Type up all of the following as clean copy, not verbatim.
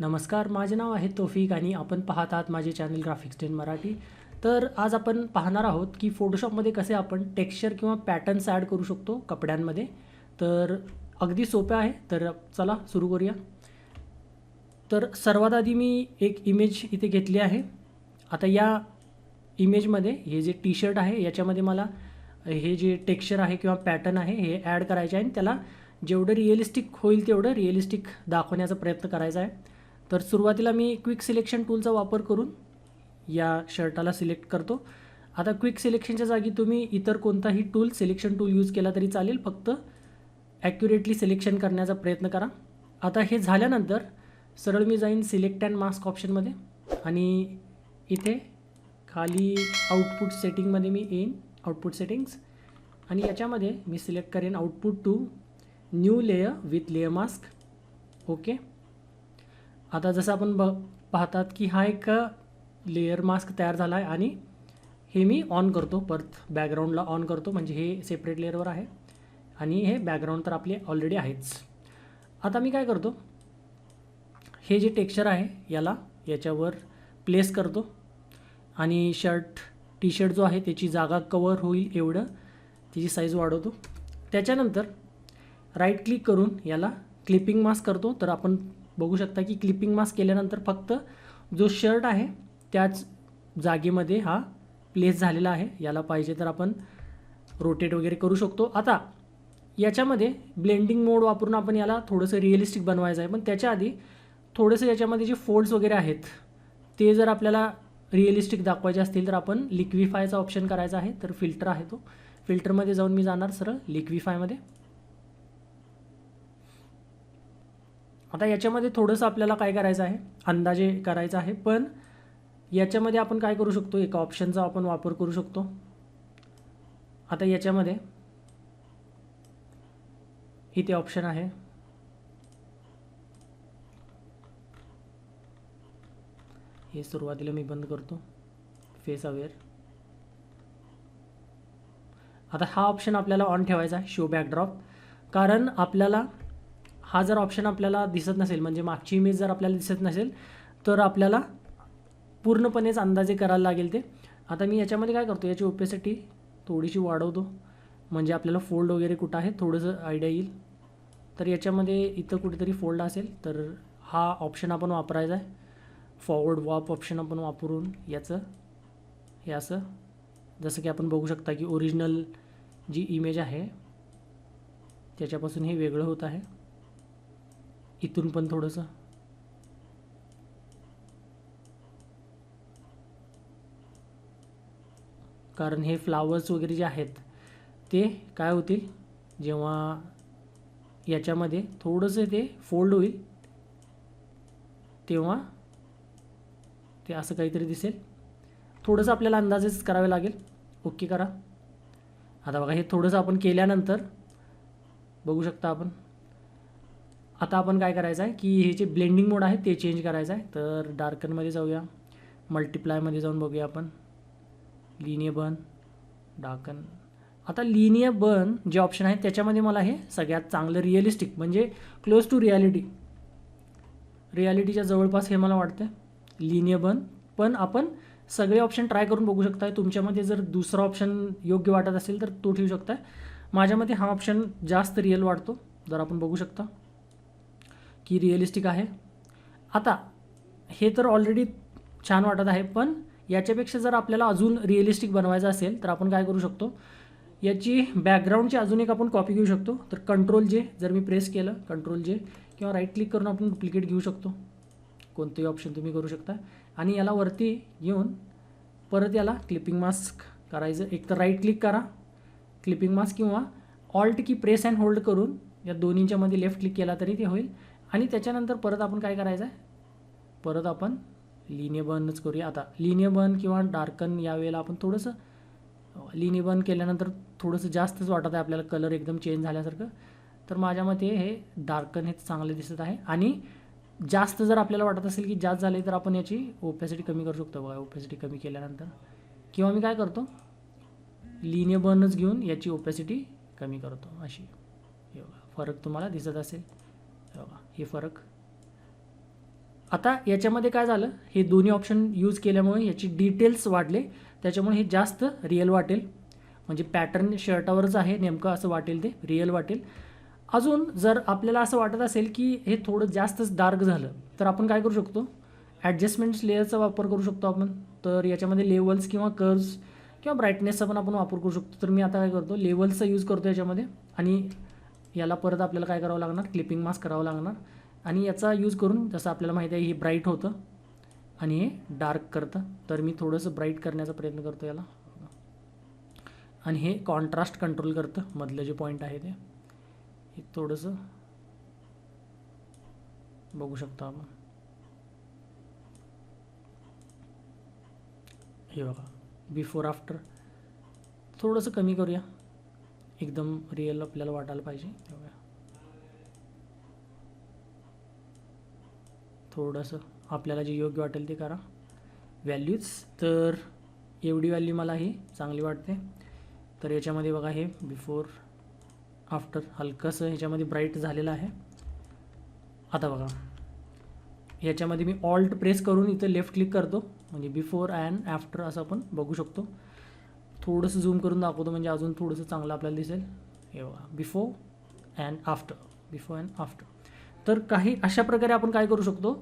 नमस्कार, माझे नाव आहे तौफिक आणि आपण पाहत आहात माझे चॅनल ग्राफिक्स 10 मराठी. तर आज आपण पाहणार आहोत की फोटोशॉपमध्ये कसे आपण टेक्स्चर किंवा पॅटर्न्स ॲड करू शकतो कपड्यांमध्ये. तर अगदी सोपं आहे. तर चला सुरू करूया. तर सर्वात आधी मी एक इमेज इथे घेतली आहे. आता या इमेजमध्ये हे जे टी शर्ट आहे याच्यामध्ये मला हे जे टेक्स्चर आहे किंवा पॅटर्न आहे हे ॲड करायचे आहे आणि त्याला जेवढं रिअलिस्टिक होईल तेवढं रिअलिस्टिक दाखवण्याचा प्रयत्न करायचा आहे. तर सुरुवातीला मी क्विक सिलेक्शन टूलचा वापर करून या शर्टाला सिलेक्ट करतो. आता क्विक सिलेक्शनच्या जागी तुम्ही इतर कोणताही टूल सिलेक्शन टूल यूज केला तरी चालेल, फक्त ॲक्युरेटली सिलेक्शन करण्याचा प्रयत्न करा. आता हे झाल्यानंतर सरळ मी जाईन सिलेक्ट अँड मास्क ऑप्शनमध्ये आणि इथे खाली आउटपुट सेटिंगमध्ये मी येईन, आउटपुट सेटिंग्स, आणि याच्यामध्ये मी सिलेक्ट करेन output to new layer with layer mask. Okay. आता जसं आपण पाहतात की हा एक लेयर मास्क तयार झाला आहे आणि हे मी ऑन करतो, परत बॅकग्राऊंडला ऑन करतो, म्हणजे हे सेपरेट लेअरवर आहे आणि हे बॅकग्राऊंड तर आपले ऑलरेडी आहेच. आता मी काय करतो, हे जे टेक्स्चर आहे याला याच्यावर प्लेस करतो आणि टी शर्ट जो आहे त्याची जागा कवर होईल एवढं त्याची साईज वाढवतो. त्याच्यानंतर राईट क्लिक करून याला क्लिपिंग मास्क करतो. तर आपण बघू शकता की क्लिपिंग मास्क केल्यानंतर फक्त जो शर्ट आहे त्याच जागेमध्ये हा प्लेस झालेला आहे. याला पाहिजे तर आपण रोटेट वगैरे करू शकतो. आता याच्यामध्ये ब्लेंडिंग मोड वापरून आपण याला थोडंसं रिअलिस्टिक बनवायचं आहे, पण त्याच्या आधी थोडंसं याच्यामध्ये जे फोल्ड्स वगैरे आहेत ते जर आपल्याला रिअलिस्टिक दाखवायचे असतील तर आपण लिक्विफायचा ऑप्शन करायचा आहे. तर फिल्टर आहे, तो फिल्टरमध्ये जाऊन मी जाणार सरळ लिक्विफायमध्ये. आता याच्यामध्ये थोडंसं आपल्याला काय करायचं आहे, अंदाजे करायचं आहे, पण याच्यामध्ये आपण काय करू शकतो, एका ऑप्शनचा आपण वापर करू शकतो. आता याच्यामध्ये इथे ऑप्शन आहे, हे सुरुवातीला मी बंद करतो, फेस अवेअर. आता हा ऑप्शन आपल्याला ऑन ठेवायचा आहे, शो बॅकड्रॉप, कारण आपल्याला हा जर ऑप्शन आपल्याला दिसत नसेल, म्हणजे मागची इमेज जर आपल्याला दिसत नसेल तर आपल्याला पूर्णपणेच अंदाजे करायला लागेल ते. आता मी याच्यामध्ये काय करतो, याची ओपेसिटी थोडीशी वाढवतो, म्हणजे आपल्याला फोल्ड वगैरे कुठं आहे थोडंसं आयडिया येईल. तर याच्यामध्ये इथं कुठेतरी फोल्ड असेल तर हा ऑप्शन आपण वापरायचा आहे, फॉरवर्ड वॉप ऑप्शन आपण वापरून याचं हे असं, जसं की आपण बघू शकता की ओरिजिनल जी इमेज आहे त्याच्यापासून हे वेगळं होत आहे. इथून पण थोडंसं, कारण हे फ्लावर्स वगैरे जे आहेत ते काय होतील, जेव्हा याच्यामध्ये थोडंसं ते फोल्ड होईल तेव्हा ते असं काहीतरी दिसेल. थोडंसं आपल्याला अंदाजेच करावे लागेल. ओके करा. आता बघा, हे थोडंसं आपण केल्यानंतर बघू शकता आपण. आता आपण काय करायचं आहे की हे जे ब्लेंडिंग मोड आहे ते चेंज करायचं आहे. तर डार्कनमध्ये जाऊया, मल्टिप्लायमध्ये जाऊन बघूया आपण, लिनियर बर्न, डार्कन. आता लिनियर बर्न जे ऑप्शन आहे त्याच्यामध्ये मला हे सगळ्यात चांगलं रिअलिस्टिक, म्हणजे क्लोज टू रियालिटीच्या जवळपास हे मला वाटतं लिनियर बर्न. पण आपण सगळे ऑप्शन ट्राय करून बघू शकता. तुमच्यामध्ये जर दुसरा ऑप्शन योग्य वाटत असेल तर तो ठेवू शकता. माझ्यामध्ये हा ऑप्शन जास्त रिअल वाटतो. जर आपण बघू शकता की रिअलिस्टिक आहे. आता हे तर ऑलरेडी छान वाटत आहे, पण याच्यापेक्षा जर आपल्याला अजून रिअलिस्टिक बनवायचं असेल तर आपण काय करू शकतो, याची बॅकग्राऊंडची अजून एक आपण कॉपी घेऊ शकतो. तर कंट्रोल जे जर मी प्रेस केलं, कंट्रोल जे किंवा राईट क्लिक करून आपण डुप्लिकेट घेऊ शकतो. कोणतेही ऑप्शन तुम्ही करू शकता आणि याला वरती घेऊन परत याला क्लिपिंग मास्क करायचं. एक तर राईट क्लिक करा, क्लिपिंग मास्क, किंवा ऑल्ट की प्रेस अँड होल्ड करून या दोन्हींच्या मध्ये लेफ्ट क्लिक केला तरी ते होईल. आणि त्याच्यानंतर परत आपण काय करायचं आहे, परत आपण लिनियर बर्नच करूया. आता लिनियर बर्न किंवा डार्कन यावेळेला आपण थोडंसं लिनियर बर्न केल्यानंतर थोडंसं जास्तच वाटत आहे आपल्याला, कलर एकदम चेंज झाल्यासारखं. तर माझ्या मते हे डार्कन हेच चांगले दिसत आहे. आणि जास्त जर आपल्याला वाटत असेल की जास्त झाले तर आपण याची ओपेसिटी कमी करू शकतो. बघा, ओपेसिटी कमी केल्यानंतर, किंवा मी काय करतो, लिनियर बर्नच घेऊन याची ओपेसिटी कमी करतो अशी. हे बघा, फरक तुम्हाला दिसत असेल. बघा, हे फरक आता याच्यामध्ये काय झालं, हे दोन्ही ऑप्शन यूज केल्यामुळे याची डिटेल्स वाढले, त्याच्यामुळे हे जास्त रिअल वाटेल. म्हणजे पॅटर्न शर्टावरच आहे नेमकं असं वाटेल, ते रिअल वाटेल. अजून जर आपल्याला असं वाटत असेल की हे थोडं जास्तच डार्क झालं, तर आपण काय करू शकतो, ॲडजस्टमेंट्स लेअरचा वापर करू शकतो आपण. तर याच्यामध्ये लेवल्स किंवा कर्व्स किंवा ब्राईटनेसचा पण आपण वापर करू शकतो. तर मी आता काय करतो, लेवल्सचा यूज करतो याच्यामध्ये. आणि याला परत आपल्याला काय करावं लागणार, क्लिपिंग मास्क करावं लागणार. आणि याचा यूज करून, जसं आपल्याला माहिती आहे, हे ब्राईट होतं आणि हे डार्क करतं. तर मी थोडंसं ब्राईट करण्याचा प्रयत्न करतो याला. आणि हे कॉन्ट्रास्ट कंट्रोल करतं, मधलं जे पॉईंट आहे ते हे थोडंसं बघू शकतो आपण. हे बघा, बिफोर आफ्टर थोडंसं कमी करूया, एकदम रिअल आपल्याला वाटायला पाहिजे. बघा, थोडंसं आपल्याला जे योग्य वाटेल ते करा. व्हॅल्यूज, तर एवढी व्हॅल्यू मला ही चांगली वाटते. तर याच्यामध्ये बघा, हे बिफोर आफ्टर हलकंसं ह्याच्यामध्ये ब्राईट झालेलं आहे. आता बघा, ह्याच्यामध्ये मी ऑल्ट प्रेस करून इथं लेफ्ट क्लिक करतो, म्हणजे बिफोर अँड आफ्टर असं आपण बघू शकतो. थोडंसं झूम करून दाखवतो म्हणजे अजून थोडंसं चांगलं आपल्याला दिसेल. हे बघा, before and after, before and after. तर काही अशा प्रकारे आपण काय करू शकतो,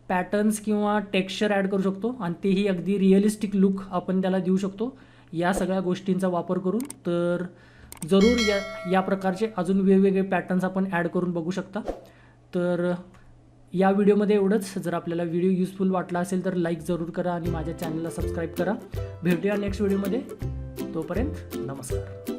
पॅटर्न्स किंवा टेक्स्चर ॲड करू शकतो आणि तेही अगदी रिअलिस्टिक लुक आपण त्याला देऊ शकतो या सगळ्या गोष्टींचा वापर करून. तर जरूर या प्रकारचे अजून वेगवेगळे पॅटर्न्स आपण ॲड करून बघू शकता. तर या व्हिडिओमध्ये एवढंच. जर आपल्याला व्हिडिओ युजफुल वाटला असेल तर लाईक जरूर करा आणि माझ्या चॅनलला सबस्क्राईब करा. भेटूया नेक्स्ट व्हिडिओमध्ये. तोपर्यंत नमस्कार.